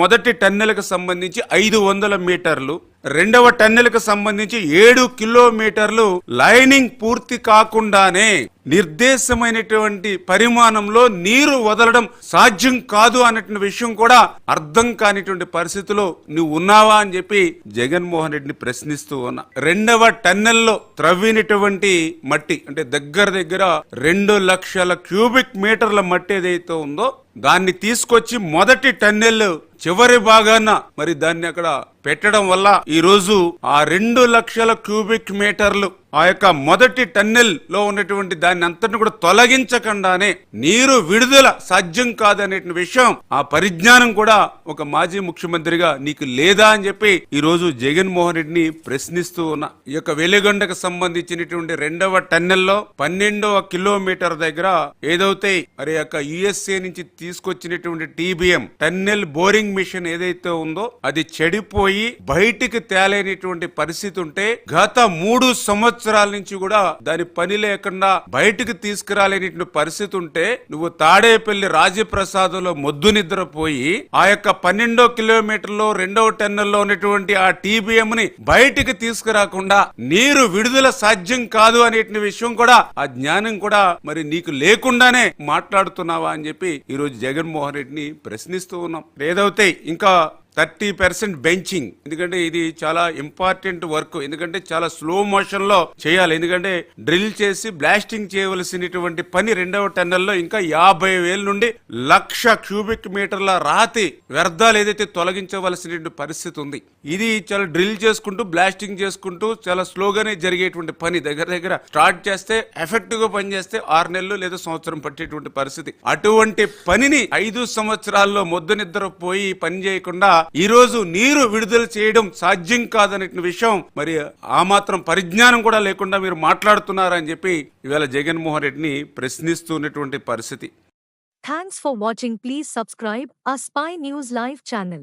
మొదటి టన్నెల్కు సంబంధించి 500 మీటర్లు, రెండవ టన్నెల్కు సంబంధించి 7 కిలోమీటర్లు లైనింగ్ పూర్తి కాకుండానే నిర్దేశమైనటువంటి పరిమాణంలో నీరు వదలడం సాధ్యం కాదు అన్నటువంటి విషయం కూడా అర్థం కానిటువంటి పరిస్థితిలో నువ్వు ఉన్నావా అని చెప్పి జగన్మోహన్ రెడ్డిని ప్రశ్నిస్తూ ఉన్నా. రెండవ టన్నెల్లో త్రవ్వినటువంటి మట్టి అంటే దగ్గర 2 లక్షల క్యూబిక్ మీటర్ల మట్టి ఏదైతే ఉందో దాన్ని తీసుకొచ్చి మొదటి టన్నెల్ చివరి భాగాన మరి దాన్ని అక్కడ పెట్టడం వల్ల ఈ రోజు ఆ 2 లక్షల క్యూబిక్ మీటర్లు ఆ యొక్క మొదటి టన్నెల్ లో ఉన్నటువంటి దాన్ని అంతటిని కూడా తొలగించకుండానే నీరు విడుదల సాధ్యం కాదనే విషయం, ఆ పరిజ్ఞానం కూడా ఒక మాజీ ముఖ్యమంత్రిగా నీకు లేదా అని చెప్పి ఈ రోజు జగన్మోహన్ రెడ్డిని ప్రశ్నిస్తూ ఉన్నా. ఈ యొక్క వెలిగొండకు సంబంధించినటువంటి రెండవ టన్నెల్లో 12వ కిలోమీటర్ దగ్గర ఏదైతే మరి యొక్క యుఎస్ఏ నుంచి తీసుకొచ్చినటువంటి టీబీఎం టన్నెల్ బోరింగ్ మిషన్ ఏదైతే ఉందో అది చెడిపోయి బయటికి తేలేనటువంటి పరిస్థితి ఉంటే గత 3 సంవత్సరాల నుంచి కూడా దాని పని లేకుండా బయటికి తీసుకురాలేనటువంటి పరిస్థితి ఉంటే నువ్వు తాడేపల్లి రాజప్రసాదంలో మొద్దు నిద్రపోయి ఆ యొక్క 12వ కిలోమీటర్లో రెండవ టన్నెల్లో ఉన్నటువంటి ఆ టీబీఎం ని బయటికి తీసుకురాకుండా నీరు విడుదల సాధ్యం కాదు అనే విషయం కూడా ఆ జ్ఞానం కూడా మరి నీకు లేకుండానే మాట్లాడుతున్నావా అని చెప్పి ఈ రోజు జగన్మోహన్ రెడ్డిని ప్రశ్నిస్తూ ఉన్నాం. ఏదైతే ఇంకా 30% బెంచింగ్, ఎందుకంటే ఇది చాలా ఇంపార్టెంట్ వర్క్, ఎందుకంటే చాలా స్లో మోషన్ లో చేయాలి. ఎందుకంటే డ్రిల్ చేసి బ్లాస్టింగ్ చేయవలసినటువంటి పని రెండవ టన్నెల్లో ఇంకా 50,000 నుండి 1,00,000 క్యూబిక్ మీటర్ల రాతి వ్యర్థాలు ఏదైతే తొలగించవలసినటువంటి పరిస్థితి ఉంది. ఇది చాలా డ్రిల్ చేసుకుంటూ బ్లాస్టింగ్ చేసుకుంటూ చాలా స్లోగానే జరిగేటువంటి పని. దగ్గర స్టార్ట్ చేస్తే ఎఫెక్టివ్ గా పనిచేస్తే 6 నెలలు లేదా సంవత్సరం పట్టేటువంటి పరిస్థితి. అటువంటి పనిని 5 సంవత్సరాల్లో మొద్దు నిద్రపోయి పని చేయకుండా ఈ రోజు నీరు విడుదల చేయడం సాధ్యం కాదనే విషయం మరి ఆ మాత్రం పరిజ్ఞానం కూడా లేకుండా మీరు మాట్లాడుతున్నారని చెప్పి ఇవాళ జగన్మోహన్ రెడ్డిని ప్రశ్నిస్తున్నటువంటి పరిస్థితి. Thanks for watching. Please subscribe our Spy News Live channel.